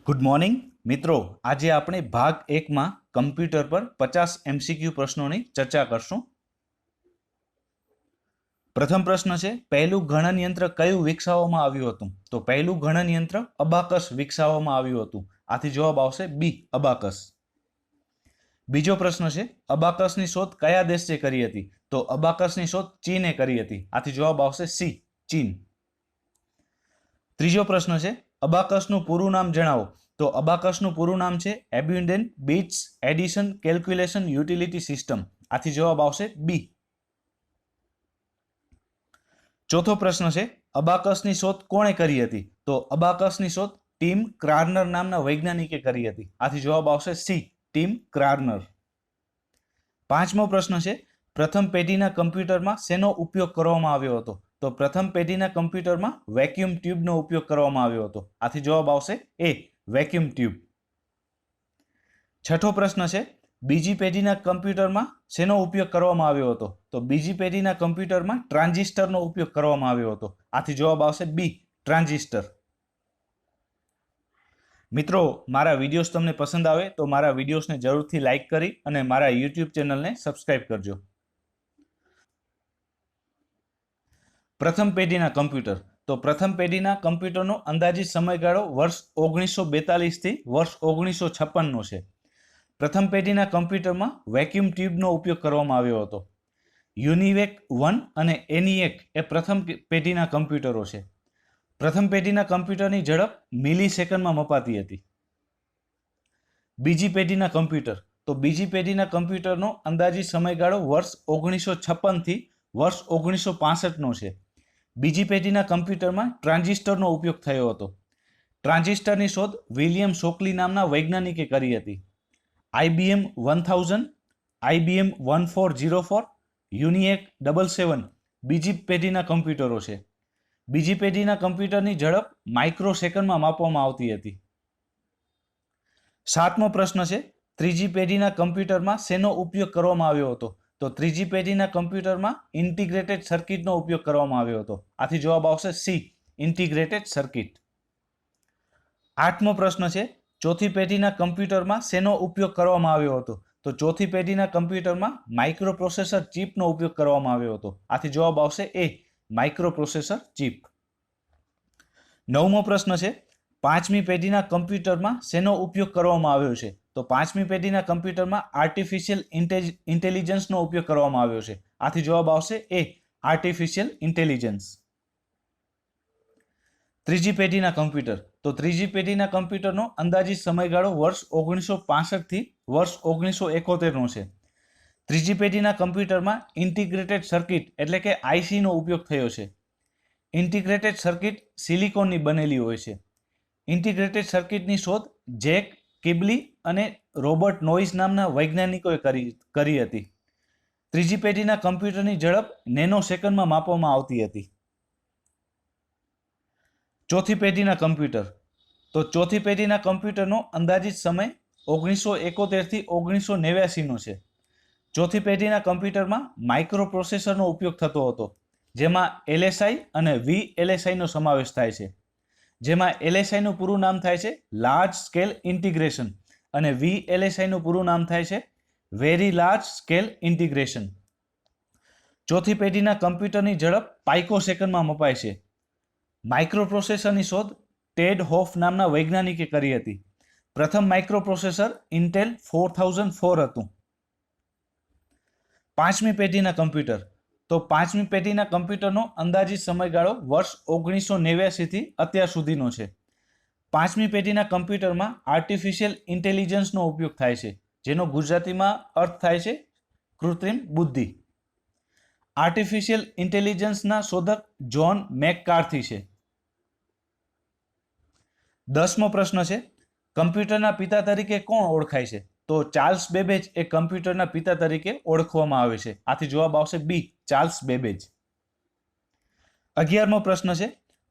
Good morning मित्रों। आज આપણે ભાગ 1 માં કમ્પ્યુટર પર 50 MCQ પ્રશ્નોની ચર્ચા કરશું। પ્રથમ પ્રશ્ન છે, પહેલું ગણનયંત્ર કયું વિકસાવવામાં આવ્યું હતું? તો પહેલું ગણનયંત્ર અબાકસ વિકસાવવામાં આવ્યું હતું। આથી જવાબ આવશે બી, અબાકસ। બીજો પ્રશ્ન છે, અબાકસની શોધ કયા દેશે કરી હતી? તો અબાકસની શોધ ચીને કરી હતી। આથી જવાબ આવશે સી, ચીન। ત્રીજો પ્રશ્ન છે, અબાકસનું પૂરું નામ જણાવો। તો અબાકસનું પૂરું નામ છે abundant bits addition calculation utility system. આથી જવાબ આવશે બી। ચોથો પ્રશ્ન છે, અબાકસની શોધ કોણે કરી હતી? તો અબાકસની શોધ ટીમ ક્રાર્નર નામના વૈજ્ઞાનિકે કરી હતી। આથી જવાબ આવશે સી, ટીમ ક્રાર્નર। પાંચમો પ્રશ્ન છે, પ્રથમ પેઢીના કમ્પ્યુટરમાં શેનો ઉપયોગ કરવામાં આવ્યો હતો? તો પ્રથમ પેઢીના કમ્પ્યુટરમાં વેક્યુમ ટ્યુબનો ઉપયોગ કરવામાં આવ્યો હતો। આથી જવાબ આવશે એ, વેક્યુમ ટ્યુબ। છઠ્ઠો પ્રશ્ન છે, બીજી પેઢીના કમ્પ્યુટરમાં શેનો ઉપયોગ કરવામાં આવ્યો હતો? તો બીજી પેઢીના કમ્પ્યુટરમાં ટ્રાન્ઝિસ્ટરનો ઉપયોગ કરવામાં આવ્યો હતો। આથી જવાબ આવશે બી, ટ્રાન્ઝિસ્ટર। મિત્રો, મારા વિડીયોઝ તમને પસંદ આવે તો મારા વિડીયોઝને જરૂરથી લાઇક કરી અને મારા યુટ્યુબ ચેનલને સબસ્ક્રાઇબ કરજો। પ્રથમ પેઢીના કમ્પ્યુટર। તો પ્રથમ પેઢીના કમ્પ્યુટરનો અંદાજિત સમયગાળો વર્ષ 1942 થી વર્ષ 1956નો છે। પ્રથમ પેઢીના કમ્પ્યુટરમાં વેક્યુમ ટ્યુબનો ઉપયોગ કરવામાં આવ્યો હતો। યુનિવેક 1 અને એનીએક એ પ્રથમ પેઢીના કમ્પ્યુટરો છે। પ્રથમ પેઢીના કમ્પ્યુટરની ઝડપ મિલી સેકન્ડમાં મપાતી હતી। બીજી પેઢીના કમ્પ્યુટર। તો બીજી પેઢીના કમ્પ્યુટરનો અંદાજિત સમયગાળો વર્ષ 1956 થી વર્ષ 1965નો છે। બીજી પેઢીના કમ્પ્યુટરમાં ટ્રાન્ઝિસ્ટરનો ઉપયોગ થયો હતો। ટ્રાન્ઝિસ્ટરની શોધ વિલિયમ શોકલી નામના વૈજ્ઞાનિકે કરી હતી। IBM 1000, IBM 1404, યુનિએક 77 બીજી પેઢીના કમ્પ્યુટરો છે। બીજી પેઢીના કમ્પ્યુટરની ઝડપ માઇક્રો સેકન્ડમાં માપવામાં આવતી હતી। સાતમો પ્રશ્ન છે, ત્રીજી પેઢીના કમ્પ્યુટરમાં શેનો ઉપયોગ કરવામાં આવ્યો હતો? તો ત્રીજી પેઢીના કમ્પ્યુટરમાં ઇન્ટિગ્રેટેડ સર્કિટનો ઉપયોગ કરવામાં આવ્યો હતો। આથી જવાબ આવશે સી, ઇન્ટિગ્રેટેડ સર્કિટ। આઠમો પ્રશ્ન છે, ચોથી પેઢીના કમ્પ્યુટરમાં શેનો ઉપયોગ કરવામાં આવ્યો હતો? તો ચોથી પેઢીના કમ્પ્યુટરમાં માઇક્રો પ્રોસેસર ચિપનો ઉપયોગ કરવામાં આવ્યો હતો। આથી જવાબ આવશે એ, માઇક્રો પ્રોસેસર ચિપ। નવમો પ્રશ્ન છે, પાંચમી પેઢીના કમ્પ્યુટરમાં શેનો ઉપયોગ કરવામાં આવ્યો છે? તો પાંચમી પેઢીના કમ્પ્યુટરમાં આર્ટિફિશિયલ ઇન્ટેલિજન્સનો ઉપયોગ કરવામાં આવ્યો છે। આથી જવાબ આવશે એ, આર્ટિફિશિયલ ઇન્ટેલિજન્સ। ત્રીજી પેઢીના કમ્પ્યુટર। તો ત્રીજી પેઢીના કમ્પ્યુટરનો અંદાજિત સમયગાળો વર્ષ 1965 થી વર્ષ 1971નો છે। ત્રીજી પેઢીના કમ્પ્યુટરમાં ઇન્ટિગ્રેટેડ સર્કિટ એટલે કે આઈસીનો ઉપયોગ થયો છે। ઇન્ટિગ્રેટેડ સર્કિટ સિલિકોનની બનેલી હોય છે। ઇન્ટિગ્રેટેડ સર્કિટની શોધ જેક કિબલી અને રોબર્ટ નોઇસ નામના વૈજ્ઞાનિકોએ કરી હતી। ત્રીજી પેઢીના કમ્પ્યુટરની ઝડપ નેનો સેકન્ડમાં માપવામાં આવતી હતી। ચોથી પેઢીના કમ્પ્યુટર। તો ચોથી પેઢીના કમ્પ્યુટરનો અંદાજિત સમય 1971 થી 1989નો છે। ચોથી પેઢીના કમ્પ્યુટરમાં માઇક્રો પ્રોસેસરનો ઉપયોગ થતો હતો, જેમાં LSI અને VLSIનો સમાવેશ થાય છે। જેમાં LSIનું પૂરું નામ થાય છે લાર્જ સ્કેલ ઇન્ટિગ્રેશન અને VLSIનું પૂરું નામ થાય છે વેરી લાર્જ સ્કેલ ઇન્ટિગ્રેશન। ચોથી પેઢીના કમ્પ્યુટરની ઝડપ પાઇકો સેકન્ડમાં મપાય છે। માઇક્રો પ્રોસેસરની શોધ ટેડ હોફ નામના વૈજ્ઞાનિકે કરી હતી। પ્રથમ માઇક્રો પ્રોસેસર ઇન્ટેલ 4004 હતું। પાંચમી પેઢીના કમ્પ્યુટર। તો પાંચમી પેઢીના કમ્પ્યુટરનો અંદાજિત સમયગાળો વર્ષ 1989 થી અત્યાર સુધીનો છે। પાંચમી પેઢીના કમ્પ્યુટરમાં આર્ટિફિશિયલ ઇન્ટેલિજન્સનો ઉપયોગ થાય છે, જેનો ગુજરાતીમાં અર્થ થાય છે કૃત્રિમ બુદ્ધિ। આર્ટિફિશિયલ ઇન્ટેલિજન્સના શોધક જ્હોન મેકકાર્થી છે। 10મો પ્રશ્ન છે, કમ્પ્યુટરના પિતા તરીકે કોણ ઓળખાય છે? તો ચાર્લ્સ બેબેજ એ કમ્પ્યુટરના પિતા તરીકે ઓળખવામાં આવે છે। આથી જવાબ આવશે બી, ચાર્લ્સ બેબેજ। 11મો પ્રશ્ન છે,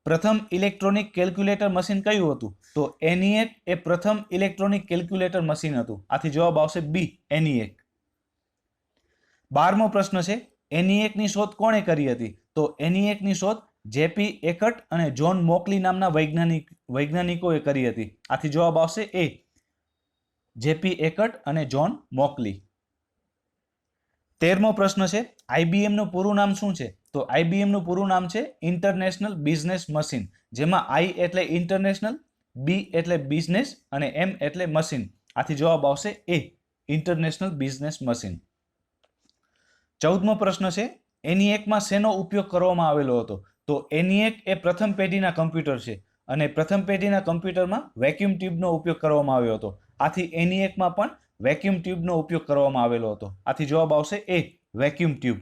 પ્રથમ ઇલેક્ટ્રોનિક કેલ્ક્યુલેટર મશીન કયું હતું? તો એનીએક એ પ્રથમ ઇલેક્ટ્રોનિક કેલ્ક્યુલેટર મશીન હતું। આથી જવાબ આવશે બી, એનીએક। 12મો પ્રશ્ન છે, એનીએકની શોધ કોણે કરી હતી? તો એનીએકની શોધ જેપી એકટ અને જ્હોન મોકલી નામના વૈજ્ઞાનિકોએ કરી હતી? આથી જવાબ આવશે એ, જેપી એકટ અને જ્હોન મોકલી. 13મો પ્રશ્ન છે, આઈબીએમ નું પૂરું નામ શું છે? તો આઈબીએમ નું પૂરું નામ છે ઇન્ટરનેશનલ બિઝનેસ મશીન, જેમાં આઈ એટલે ઇન્ટરનેશનલ, બી એટલે બિઝનેસ અને એમ એટલે મશીન. આથી જવાબ આવશે એ, ઇન્ટરનેશનલ બિઝનેસ મશીન. 14મો પ્રશ્ન છે, એનીએકમાં શેનો ઉપયોગ કરવામાં આવેલો હતો? તો એનીએક એ પ્રથમ પેઢીના કમ્પ્યુટર છે અને પ્રથમ પેઢીના કમ્પ્યુટરમાં વેક્યુમ ટ્યુબનો ઉપયોગ કરવામાં આવ્યો હતો. આથી એનીએકમાં પણ વેક્યુમ ટ્યુબનો ઉપયોગ કરવામાં આવેલો હતો. આથી જવાબ આવશે એ, વેક્યુમ ટ્યુબ.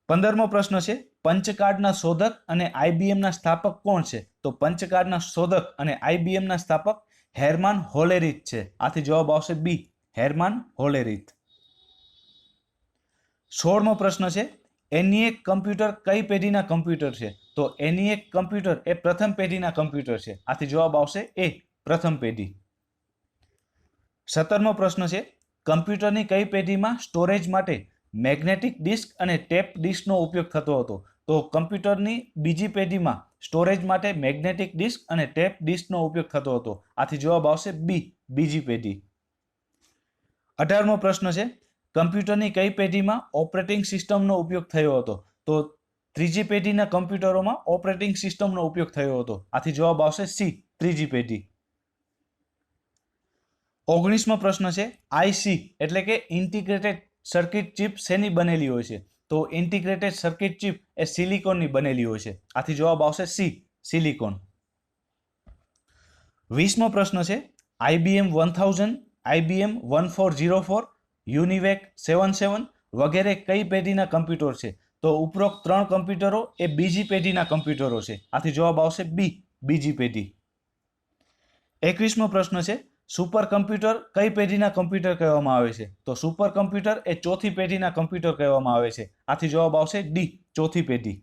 15મો પ્રશ્ન છે, પંચકાર્ડના શોધક અને આઈબીએમના સ્થાપક કોણ છે? તો પંચકાર્ડના શોધક અને આઈબીએમના સ્થાપક હેરમાન હોલેરીથ છે. આથી જવાબ આવશે બી, હેરમાન હોલેરીથ. 16મો પ્રશ્ન છે, એનીએક કમ્પ્યુટર કઈ પેઢીના કમ્પ્યુટર છે? તો એનીએક કમ્પ્યુટર એ પ્રથમ પેઢીના કમ્પ્યુટર છે. આથી જવાબ આવશે એ, પ્રથમ પેઢી. 17મો પ્રશ્ન છે, કમ્પ્યુટરની કઈ પેઢીમાં સ્ટોરેજ માટે મેગ્નેટિક ડિસ્ક અને ટેપ ડિસ્કનો ઉપયોગ થતો હતો? તો કમ્પ્યુટરની બીજી પેઢીમાં સ્ટોરેજ માટે મેગ્નેટિક ડિસ્ક અને ટેપ ડિસ્કનો ઉપયોગ થતો હતો. આથી જવાબ આવશે બી, બીજી પેઢી. 18મો પ્રશ્ન છે, કમ્પ્યુટરની કઈ પેઢીમાં ઓપરેટિંગ સિસ્ટમનો ઉપયોગ થયો હતો? તો ત્રીજી પેઢીના કમ્પ્યુટરોમાં ઓપરેટિંગ સિસ્ટમનો ઉપયોગ થયો હતો. આથી જવાબ આવશે સી, ત્રીજી પેઢી. 19મો પ્રશ્ન છે, આઈસી એટલે કે ઇન્ટિગ્રેટેડ સર્કિટ ચિપ શેની બનેલી હોય છે? તો ઇન્ટિગ્રેટેડ સર્કિટ ચિપ એ સિલિકોનની બનેલી હોય છે. આથી જવાબ આવશે સી, સિલિકોન. 20મો પ્રશ્ન છે, આઈબીએમ 1000, આઈબીએમ 1404, યુનિવેક 77 વગેરે કઈ પેઢીના કમ્પ્યુટર છે? તો ઉપરોક્ત 3 કમ્પ્યુટરો એ બીજી પેઢીના કમ્પ્યુટરો છે. આથી જવાબ આવશે બી, બીજી પેઢી. 21મો પ્રશ્ન છે, સુપર કમ્પ્યુટર કઈ પેઢીના કમ્પ્યુટર કહેવામાં આવે છે? તો સુપર કમ્પ્યુટર એ ચોથી પેઢીના કમ્પ્યુટર કહેવામાં આવે છે. આથી જવાબ આવશે ડી, ચોથી પેઢી.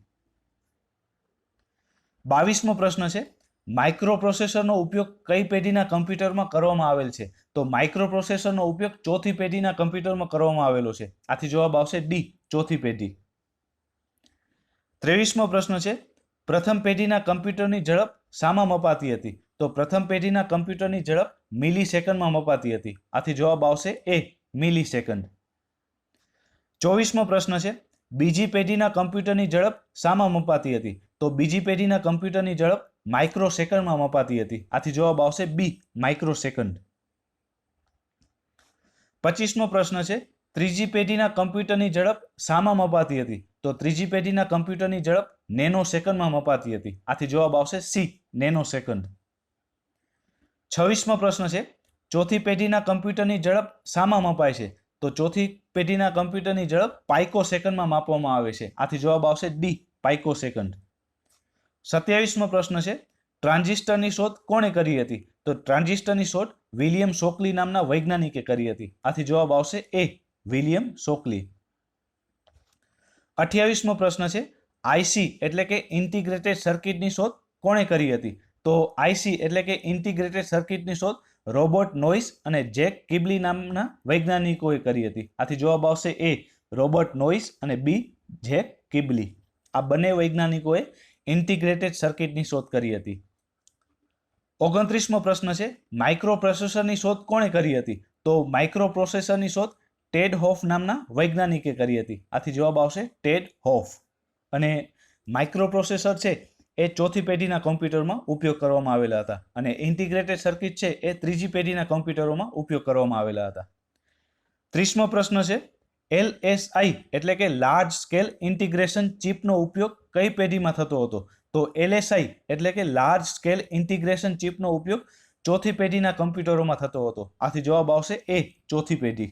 22મો પ્રશ્ન છે, માઇક્રોપ્રોસેસરનો ઉપયોગ કઈ પેઢીના કમ્પ્યુટરમાં કરવામાં આવેલ છે? તો માઇક્રોપ્રોસેસરનો ઉપયોગ ચોથી પેઢીના કમ્પ્યુટરમાં કરવામાં આવેલો છે. આથી જવાબ આવશે ડી, ચોથી પેઢી. 23મો પ્રશ્ન છે, પ્રથમ પેઢીના કમ્પ્યુટરની ઝડપ શામાં મપાતી હતી? તો પ્રથમ પેઢીના કમ્પ્યુટરની ઝડપ મિલી સેકન્ડમાં મપાતી હતી. આથી જવાબ આવશે એ, મિલી સેકન્ડ. 24મો પ્રશ્ન છે, બીજી પેઢીના કમ્પ્યુટરની ઝડપ શામાં મપાતી હતી? તો બીજી પેઢીના કમ્પ્યુટરની ઝડપ માઇક્રો સેકન્ડમાં મપાતી હતી. આથી જવાબ આવશે બી, માઇક્રો સેકન્ડ. 25મો પ્રશ્ન છે, ત્રીજી પેઢીના કમ્પ્યુટરની ઝડપ શામાં મપાતી હતી? તો ત્રીજી પેઢીના કમ્પ્યુટરની ઝડપ નેનો સેકન્ડમાં મપાતી હતી. આથી જવાબ આવશે સી, નેનો સેકન્ડ. 26મો પ્રશ્ન છે, ચોથી પેઢીના કમ્પ્યુટરની ઝડપ શામાં મપાય છે? તો ચોથી પેઢીના કમ્પ્યુટરની ઝડપ પાઇકો સેકન્ડમાં માપવામાં આવે છે. આથી જવાબ આવશે ડી, પાઇકો સેકન્ડ. 27મો પ્રશ્ન છે, ટ્રાન્ઝિસ્ટરની શોધ કોણે કરી હતી? તો ટ્રાન્ઝિસ્ટરની શોધ વિલિયમ શોકલી નામના વૈજ્ઞાનિકે કરી હતી. આથી જવાબ આવશે એ, વિલિયમ શોકલી. 28મો પ્રશ્ન છે, આઈસી એટલે કે ઇન્ટિગ્રેટેડ સર્કિટની શોધ કોણે કરી હતી? તો આઈસી એટલે કે ઇન્ટિગ્રેટેડ સર્કિટની શોધ રોબર્ટ નોઇસ અને જેક કિબલી નામના વૈજ્ઞાનિકોએ કરી હતી. આથી જવાબ આવશે એ, રોબર્ટ નોઇસ અને બી, જેક કિબલી. આ બંને વૈજ્ઞાનિકોએ ઇન્ટિગ્રેટેડ સર્કિટની શોધ કરી હતી. 29મો પ્રશ્ન છે, માઇક્રોપ્રોસેસરની શોધ કોણે કરી હતી? તો માઇક્રોપ્રોસેસરની શોધ ટેડ હોફ નામના વૈજ્ઞાનિકે કરી હતી. આથી જવાબ આવશે ટેડ હોફ. અને માઇક્રોપ્રોસેસર છે એ ચોથી પેઢીના કમ્પ્યુટરમાં ઉપયોગ કરવામાં આવેલા હતા અને ઇન્ટિગ્રેટેડ સર્કિટ છે એ ત્રીજી પેઢીના કમ્પ્યુટરોમાં ઉપયોગ કરવામાં આવેલા હતા. 30મો પ્રશ્ન છે, LSI એટલે કે લાર્જ સ્કેલ ઇન્ટિગ્રેશન ચિપનો ઉપયોગ કઈ પેઢીમાં થતો હતો? તો LSI એટલે કે લાર્જ સ્કેલ ઇન્ટિગ્રેશન ચિપનો ઉપયોગ ચોથી પેઢીના કમ્પ્યુટરોમાં થતો હતો. આથી જવાબ આવશે એ, ચોથી પેઢી.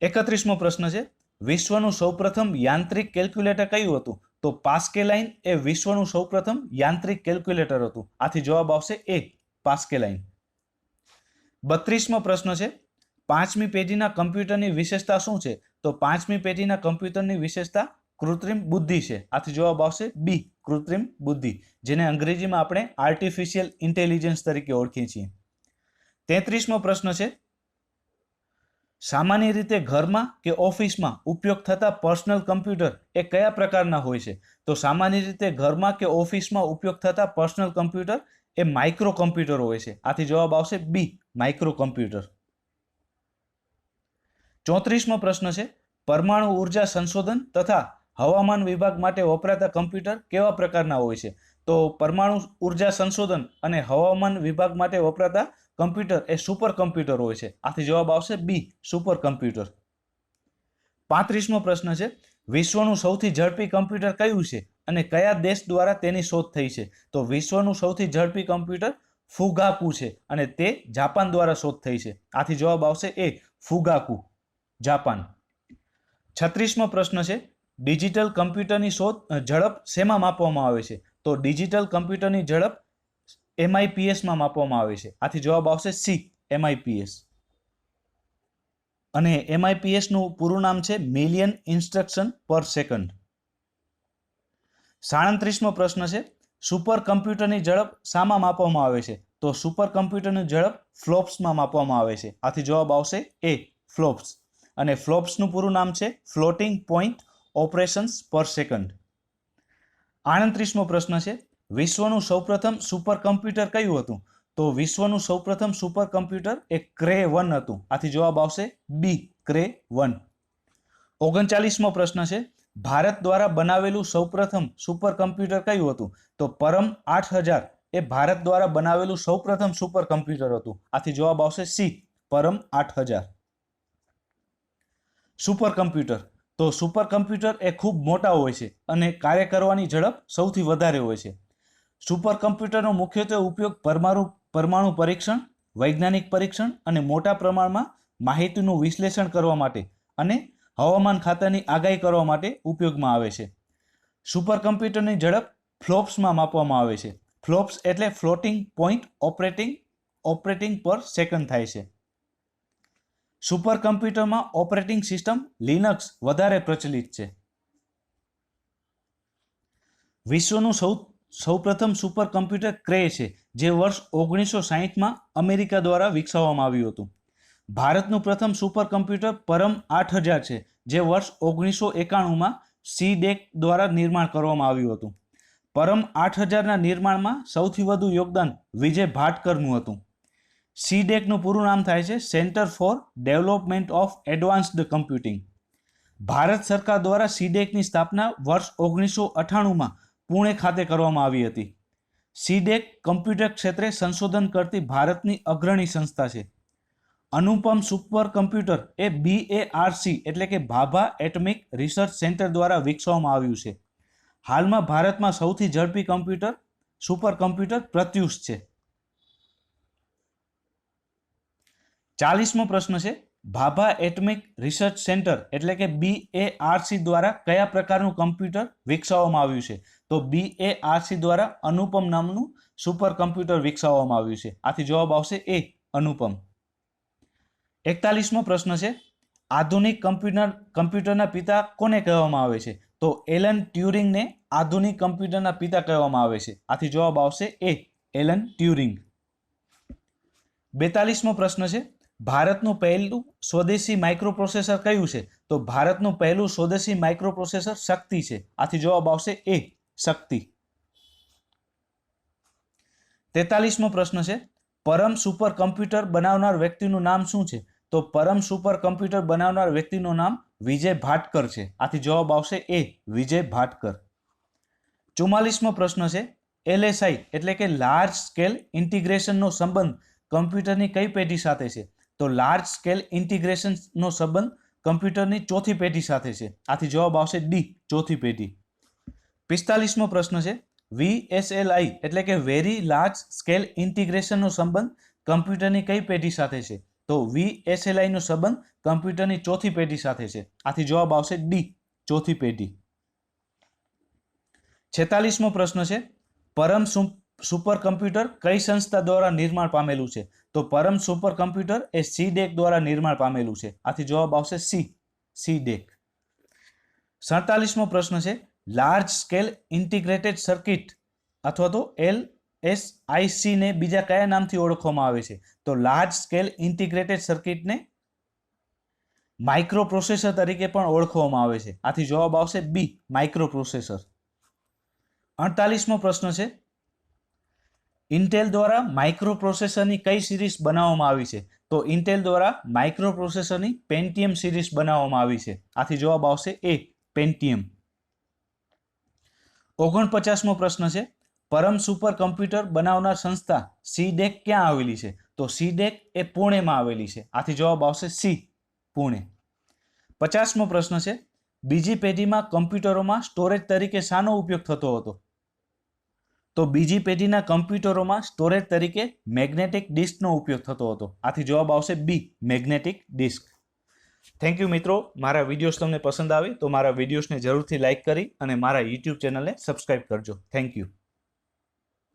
31મો પ્રશ્ન છે, વિશ્વનું સૌપ્રથમ યાંત્રિક કેલ્ક્યુલેટર કયું હતું? તો પાસ્કેલાઇન એ વિશ્વનું સૌપ્રથમ યાંત્રિક કેલ્ક્યુલેટર હતું. આથી જવાબ આવશે એ, પાસ્કેલાઇન. 32મો પ્રશ્ન છે, પાંચમી પેઢીના કમ્પ્યુટરની વિશેષતા શું છે? તો પાંચમી પેઢીના કમ્પ્યુટરની વિશેષતા કૃત્રિમ બુદ્ધિ છે. આથી જવાબ આવશે બી, કૃત્રિમ બુદ્ધિ, જેને અંગ્રેજીમાં આપણે આર્ટિફિશિયલ ઇન્ટેલિજન્સ તરીકે ઓળખીએ છીએ. 33મો પ્રશ્ન છે, સામાન્ય રીતે ઘરમાં કે ઓફિસમાં ઉપયોગ થતા પર્સનલ કમ્પ્યુટર એ કયા પ્રકારના હોય છે? તો સામાન્ય રીતે ઘરમાં કે ઓફિસમાં ઉપયોગ થતા પર્સનલ કમ્પ્યુટર એ માઇક્રો કમ્પ્યુટર હોય છે. આથી જવાબ આવશે બી, માઇક્રો કમ્પ્યુટર. 34મો પ્રશ્ન છે, પરમાણુ ઉર્જા સંશોધન તથા હવામાન વિભાગ માટે વપરાતા કમ્પ્યુટર કેવા પ્રકારના હોય છે? તો પરમાણુ ઉર્જા સંશોધન અને હવામાન વિભાગ માટે વપરાતા કમ્પ્યુટર એ સુપર કમ્પ્યુટર હોય છે. આથી જવાબ આવશે બી, સુપર કમ્પ્યુટર. 35મો પ્રશ્ન છે, વિશ્વનું સૌથી ઝડપી કમ્પ્યુટર કયું છે અને કયા દેશ દ્વારા તેની શોધ થઈ છે? તો વિશ્વનું સૌથી ઝડપી કમ્પ્યુટર ફુગાકુ છે અને તે જાપાન દ્વારા શોધ થઈ છે. આથી જવાબ આવશે એ, ફુગાકુ, જાપાન. 36મો પ્રશ્ન છે, ડિજિટલ કમ્પ્યુટરની ઝડપ શેમાં માપવામાં આવે છે? તો ડિજિટલ કમ્પ્યુટરની ઝડપ MIPSમાં માપવામાં આવે છે. આથી જવાબ આવશે સી, MIPS. અને MIPSનું પૂરું નામ છે મિલિયન ઇન્સ્ટ્રક્શન પર સેકન્ડ. 37મો પ્રશ્ન છે, સુપર કમ્પ્યુટરની ઝડપ શામાં માપવામાં આવે છે? તો સુપર કમ્પ્યુટરની ઝડપ ફ્લોપ્સમાં માપવામાં આવે છે. આથી જવાબ આવશે એ, ફ્લોપ્સ. અને ફ્લોપ્સનું પૂરું નામ છે ફ્લોટિંગ પોઈન્ટ ઓપરેશન્સ પર સેકન્ડ. 38મો પ્રશ્ન છે, વિશ્વનું સૌપ્રથમ સુપર કમ્પ્યુટર કયું હતું? તો વિશ્વનું સૌપ્રથમ સુપર કમ્પ્યુટર એ ક્રે 1 હતું. આથી જવાબ આવશે બી, ક્રે 1. 39મો પ્રશ્ન છે, ભારત દ્વારા બનાવેલું સૌપ્રથમ સુપર કમ્પ્યુટર કયું હતું? તો પરમ 8000 એ ભારત દ્વારા બનાવેલું સૌપ્રથમ સુપર કમ્પ્યુટર હતું. આથી જવાબ આવશે સી, પરમ 8000. સુપર કમ્પ્યુટર, તો સુપર કમ્પ્યુટર એ ખૂબ મોટા હોય છે અને કાર્ય કરવાની ઝડપ સૌથી વધારે હોય છે. સુપર કમ્પ્યુટરનો મુખ્યત્વે ઉપયોગ પરમાણુ પરીક્ષણ, વૈજ્ઞાનિક પરીક્ષણ અને મોટા પ્રમાણમાં માહિતીનું વિશ્લેષણ કરવા માટે અને હવામાન ખાતાની આગાહી કરવા માટે ઉપયોગમાં આવે છે. સુપર કમ્પ્યુટરની ઝડપ ફ્લોપ્સમાં માપવામાં આવે છે. ફ્લોપ્સ એટલે ફ્લોટિંગ પોઈન્ટ ઓપરેટિંગ પર સેકન્ડ થાય છે. સુપર કમ્પ્યુટરમાં ઓપરેટિંગ સિસ્ટમ લિનક્સ વધારે પ્રચલિત છે. વિશ્વનું સૌપ્રથમ સુપર કમ્પ્યુટર ક્રે છે, જે વર્ષ 1960માં અમેરિકા દ્વારા વિકસાવવામાં આવ્યું હતું. ભારતનું પ્રથમ સુપર કમ્પ્યુટર પરમ 8000 છે, જે વર્ષ 1991માં CDEC દ્વારા નિર્માણ કરવામાં આવ્યું હતું. પરમ 8000ના નિર્માણમાં સૌથી વધુ યોગદાન વિજય ભાટકરનું હતું. CDECનું પૂરું નામ થાય છે centre for development of advanced computing. Bharat સરકાર દ્વારા CDECની સ્થાપના વર્ષ 1998માં પુણે ખાતે કરવામાં આવી હતી. CDEC કમ્પ્યુટર ક્ષેત્રે સંશોધન કરતી ભારતની અગ્રણી સંસ્થા છે. અનુપમ સુપર કમ્પ્યુટર એ BARC એટલે કે ભાભા એટમિક રિસર્ચ સેન્ટર દ્વારા વિકસાવવામાં આવ્યું છે. હાલમાં ભારતમાં સૌથી ઝડપી સુપર કમ્પ્યુટર પ્રત્યુષ છે. 40મો પ્રશ્ન છે, ભાભા એટમિક રિસર્ચ સેન્ટર એટલે કે BARC દ્વારા કયા પ્રકારનું કમ્પ્યુટર વિકસાવવામાં આવ્યું છે? તો BARC દ્વારા અનુપમ નામનું સુપર કમ્પ્યુટર વિકસાવવામાં આવ્યું છે. આથી જવાબ આવશે એ, અનુપમ. 41મો પ્રશ્ન છે, આધુનિક કમ્પ્યુટરના પિતા કોને કહેવામાં આવે છે? તો એલન ટ્યુરિંગને આધુનિક કમ્પ્યુટરના પિતા કહેવામાં આવે છે. આથી જવાબ આવશે એ, એલન ટ્યુરિંગ. 42મો પ્રશ્ન છે, ભારતનું પહેલું સ્વદેશી માઇક્રોપ્રોસેસર કયું છે? તો ભારતનું પહેલું સ્વદેશી માઇક્રોપ્રોસેસર શક્તિ છે. આથી જવાબ આવશે એ, શક્તિ. 43મો પ્રશ્ન છે, પરમ સુપર કમ્પ્યુટર બનાવનાર વ્યક્તિનું નામ શું છે? તો પરમ સુપર કમ્પ્યુટર બનાવનાર વ્યક્તિનું નામ વિજય ભાટકર છે. આથી જવાબ આવશે એ, વિજય ભાટકર. 44મો પ્રશ્ન છે, LSI એટલે કે લાર્જ સ્કેલ ઇન્ટિગ્રેશનનો સંબંધ કમ્પ્યુટરની કઈ પેઢી સાથે છે? તો લાર્જ સ્કેલ ઇન્ટિગ્રેશનનો સંબંધ કમ્પ્યુટરની ચોથી પેઢી સાથે છે. આથી જવાબ આવશે ડી, ચોથી પેઢી. 45મો પ્રશ્ન છે, VSLI એટલે કે વેરી લાર્જ સ્કેલ ઇન્ટિગ્રેશનનો સંબંધ કમ્પ્યુટરની કઈ પેઢી સાથે છે? તો VSLI નો સંબંધ કમ્પ્યુટરની ચોથી પેઢી સાથે છે. આથી જવાબ આવશે ડી, ચોથી પેઢી. 46મો પ્રશ્ન છે, પરમ સુપર કમ્પ્યુટર કઈ સંસ્થા દ્વારા નિર્માણ પામેલું છે? તો પરમ સુપર કમ્પ્યુટર એ CDEC દ્વારા નિર્માણ પામેલું છે. આથી જવાબ આવશે સી, CDEC. 47મો પ્રશ્ન છે, લાર્જ સ્કેલ ઇન્ટિગ્રેટેડ સર્કિટ અથવા તો LSIC ને બીજા કયા નામથી ઓળખવામાં આવે છે? તો લાર્જ સ્કેલ ઇન્ટિગ્રેટેડ સર્કિટને માઇક્રો પ્રોસેસર તરીકે પણ ઓળખવામાં આવે છે. આથી જવાબ આવશે બી, માઇક્રો પ્રોસેસર. 48મો પ્રશ્ન છે, ઇન્ટેલ દ્વારા માઇક્રો પ્રોસેસરની કઈ સિરીઝ બનાવવામાં આવી છે? તો ઇન્ટેલ દ્વારા માઇક્રો પ્રોસેસરની પેન્ટિયમ સિરીઝ બનાવવામાં આવી છે. આથી જવાબ આવશે એ, પેન્ટિયમ. 49મો પ્રશ્ન છે, પરમ સુપર કમ્પ્યુટર બનાવનાર સંસ્થા સીડેક ક્યાં આવેલી છે? તો સીડેક એ પુણેમાં આવેલી છે. આથી જવાબ આવશે સી, પુણે. 50મો પ્રશ્ન છે, બીજી પેઢીમાં કમ્પ્યુટરોમાં સ્ટોરેજ તરીકે શાનો ઉપયોગ થતો હતો? તો બીજી પેઢીના કમ્પ્યુટરોમાં સ્ટોરેજ તરીકે મેગ્નેટિક ડિસ્કનો ઉપયોગ થતો હતો. આથી જવાબ આવશે બી, મેગ્નેટિક ડિસ્ક. થેન્ક યુ મિત્રો. મારા વિડીયોઝ તમને પસંદ આવે તો મારા વિડીયોઝને જરૂરથી લાઇક કરી અને મારા યુટ્યુબ ચેનલને સબસ્ક્રાઇબ કરજો. Thank you.